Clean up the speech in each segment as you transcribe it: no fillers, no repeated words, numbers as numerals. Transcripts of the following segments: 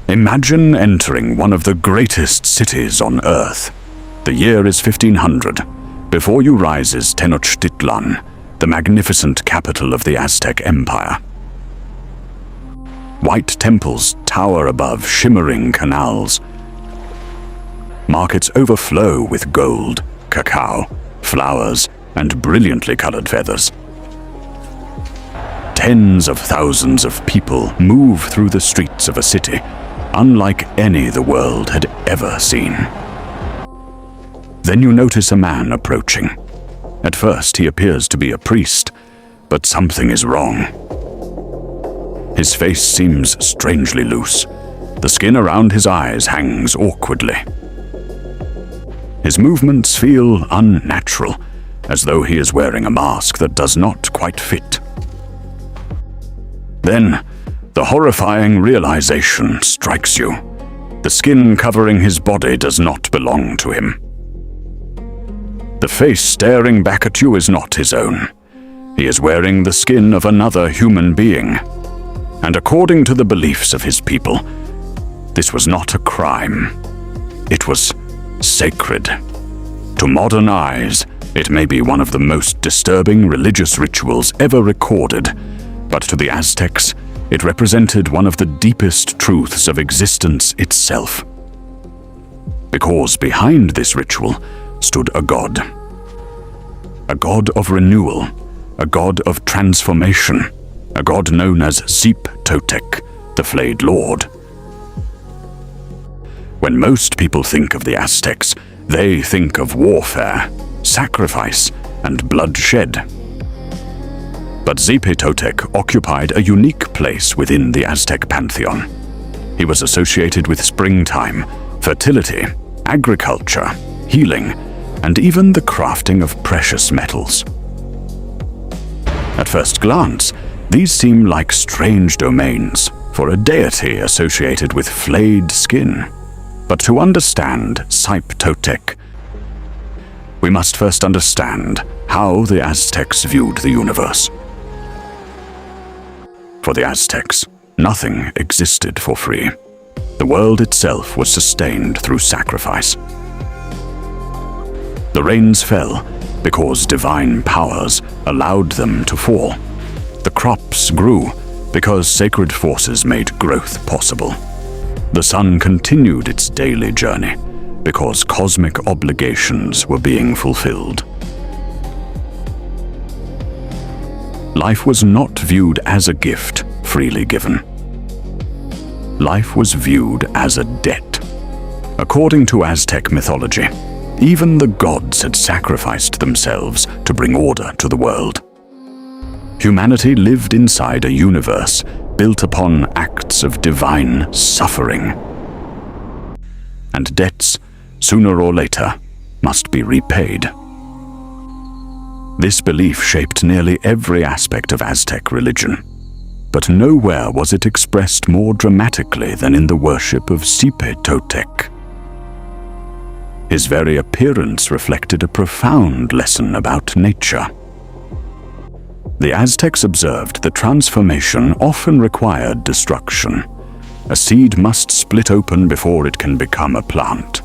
Imagine entering one of the greatest cities on Earth. The year is 1500. Before you rises Tenochtitlan, the magnificent capital of the Aztec Empire. White temples tower above shimmering canals. Markets overflow with gold, cacao, flowers, and brilliantly colored feathers. Tens of thousands of people move through the streets of a city, unlike any the world had ever seen. Then you notice a man approaching. At first, he appears to be a priest, but something is wrong. His face seems strangely loose. The skin around his eyes hangs awkwardly. His movements feel unnatural, as though he is wearing a mask that does not quite fit. Then, the horrifying realization strikes you. The skin covering his body does not belong to him. The face staring back at you is not his own. He is wearing the skin of another human being. And according to the beliefs of his people, this was not a crime. It was sacred. To modern eyes, it may be one of the most disturbing religious rituals ever recorded, but to the Aztecs, it represented one of the deepest truths of existence itself. Because behind this ritual stood a god of renewal, a god of transformation, a god known as Xipe Totec, the Flayed Lord. When most people think of the Aztecs, they think of warfare, sacrifice, and bloodshed. But Xipe Totec occupied a unique place within the Aztec pantheon. He was associated with springtime, fertility, agriculture, healing, and even the crafting of precious metals. At first glance, these seem like strange domains for a deity associated with flayed skin. But to understand Xipe Totec, we must first understand how the Aztecs viewed the universe. For the Aztecs, nothing existed for free. The world itself was sustained through sacrifice. The rains fell because divine powers allowed them to fall. The crops grew because sacred forces made growth possible. The sun continued its daily journey because cosmic obligations were being fulfilled. Life was not viewed as a gift freely given. Life was viewed as a debt. According to Aztec mythology, even the gods had sacrificed themselves to bring order to the world. Humanity lived inside a universe built upon acts of divine suffering. And debts, sooner or later, must be repaid. This belief shaped nearly every aspect of Aztec religion, but nowhere was it expressed more dramatically than in the worship of Xipe Totec. His very appearance reflected a profound lesson about nature. The Aztecs observed that transformation often required destruction. A seed must split open before it can become a plant.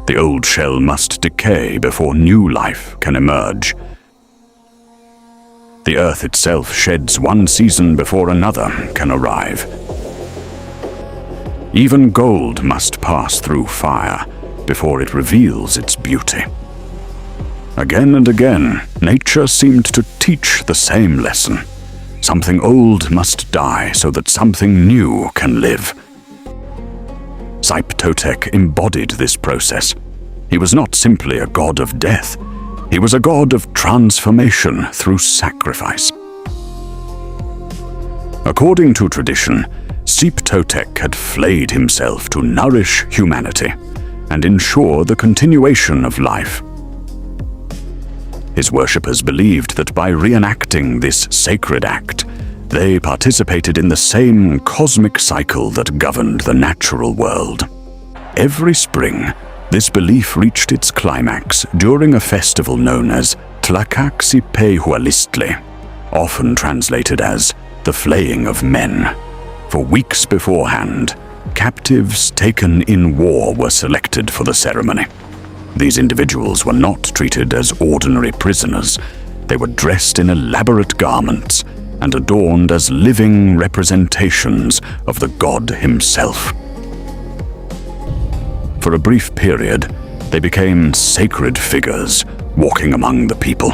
The old shell must decay before new life can emerge. The earth itself sheds one season before another can arrive. Even gold must pass through fire before it reveals its beauty. Again and again, nature seemed to teach the same lesson. Something old must die so that something new can live. Xipe Totec embodied this process. He was not simply a god of death. He was a god of transformation through sacrifice. According to tradition, Xipe Totec had flayed himself to nourish humanity and ensure the continuation of life. His worshippers believed that by reenacting this sacred act, they participated in the same cosmic cycle that governed the natural world. Every spring, this belief reached its climax during a festival known as Tlacaxipehualistli, often translated as the Flaying of Men. For weeks beforehand, captives taken in war were selected for the ceremony. These individuals were not treated as ordinary prisoners. They were dressed in elaborate garments and adorned as living representations of the god himself. For a brief period, they became sacred figures walking among the people.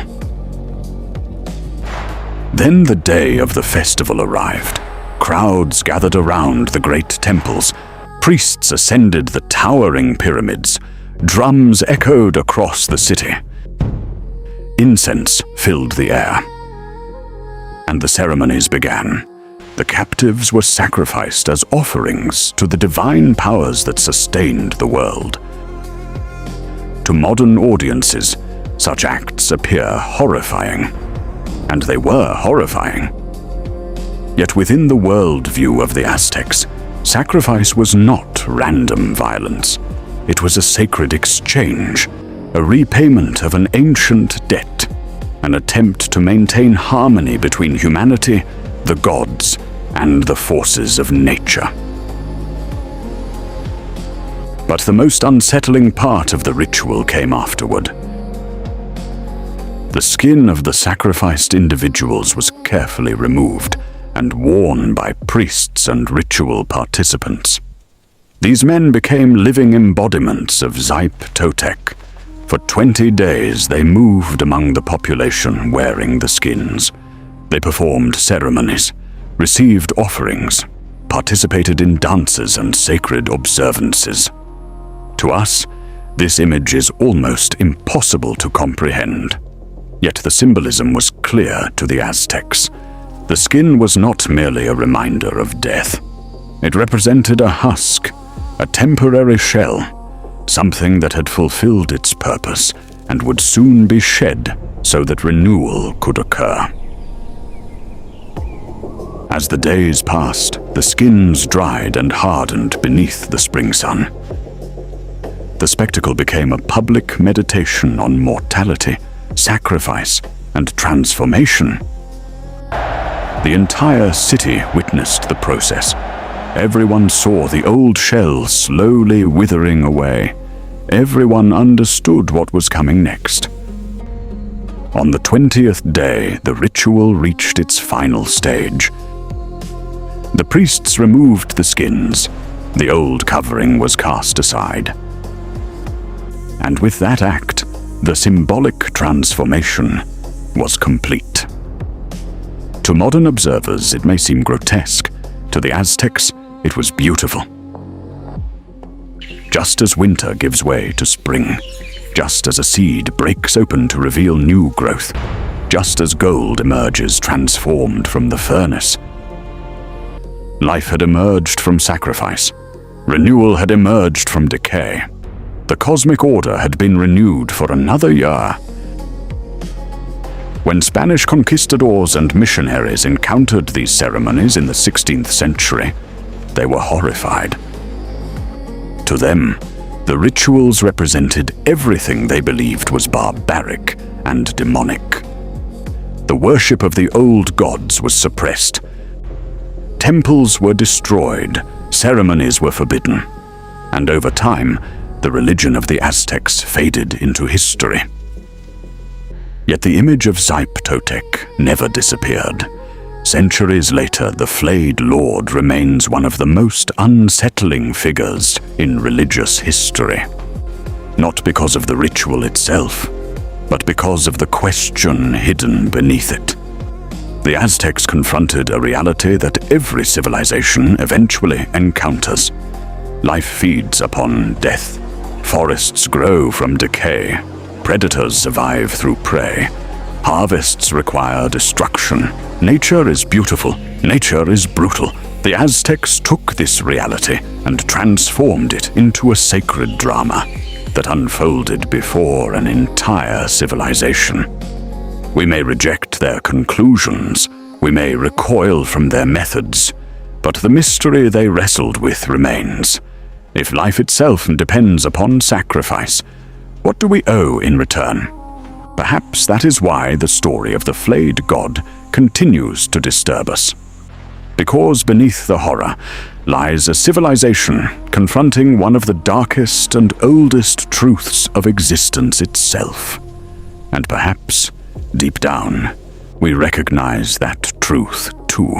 Then the day of the festival arrived. Crowds gathered around the great temples. Priests ascended the towering pyramids. Drums echoed across the city. Incense filled the air. And the ceremonies began. The captives were sacrificed as offerings to the divine powers that sustained the world. To modern audiences, such acts appear horrifying. And they were horrifying. Yet within the worldview of the Aztecs, sacrifice was not random violence. It was a sacred exchange, a repayment of an ancient debt, an attempt to maintain harmony between humanity, the gods, and the forces of nature. But the most unsettling part of the ritual came afterward. The skin of the sacrificed individuals was carefully removed and worn by priests and ritual participants. These men became living embodiments of Xipe Totec. For 20 days they moved among the population wearing the skins. They performed ceremonies, received offerings, participated in dances and sacred observances. To us, this image is almost impossible to comprehend. Yet the symbolism was clear to the Aztecs. The skin was not merely a reminder of death. It represented a husk, a temporary shell, something that had fulfilled its purpose and would soon be shed so that renewal could occur. As the days passed, the skins dried and hardened beneath the spring sun. The spectacle became a public meditation on mortality, sacrifice, and transformation. The entire city witnessed the process. Everyone saw the old shell slowly withering away. Everyone understood what was coming next. On the 20th day, the ritual reached its final stage. The priests removed the skins. The old covering was cast aside. And with that act, the symbolic transformation was complete. To modern observers, it may seem grotesque. To the Aztecs, it was beautiful. Just as winter gives way to spring, just as a seed breaks open to reveal new growth, just as gold emerges transformed from the furnace, life had emerged from sacrifice. Renewal had emerged from decay. The cosmic order had been renewed for another year. When Spanish conquistadors and missionaries encountered these ceremonies in the 16th century, they were horrified. To them, the rituals represented everything they believed was barbaric and demonic. The worship of the old gods was suppressed. Temples were destroyed, ceremonies were forbidden, and over time, the religion of the Aztecs faded into history. Yet the image of Xipe Totec never disappeared. Centuries later, the Flayed Lord remains one of the most unsettling figures in religious history. Not because of the ritual itself, but because of the question hidden beneath it. The Aztecs confronted a reality that every civilization eventually encounters. Life feeds upon death. Forests grow from decay. Predators survive through prey. Harvests require destruction. Nature is beautiful. Nature is brutal. The Aztecs took this reality and transformed it into a sacred drama that unfolded before an entire civilization. We may reject their conclusions. We may recoil from their methods. But the mystery they wrestled with remains. If life itself depends upon sacrifice, what do we owe in return? Perhaps that is why the story of the flayed god continues to disturb us. because beneath the horror lies a civilization confronting one of the darkest and oldest truths of existence itself. And perhaps, deep down, we recognize that truth too.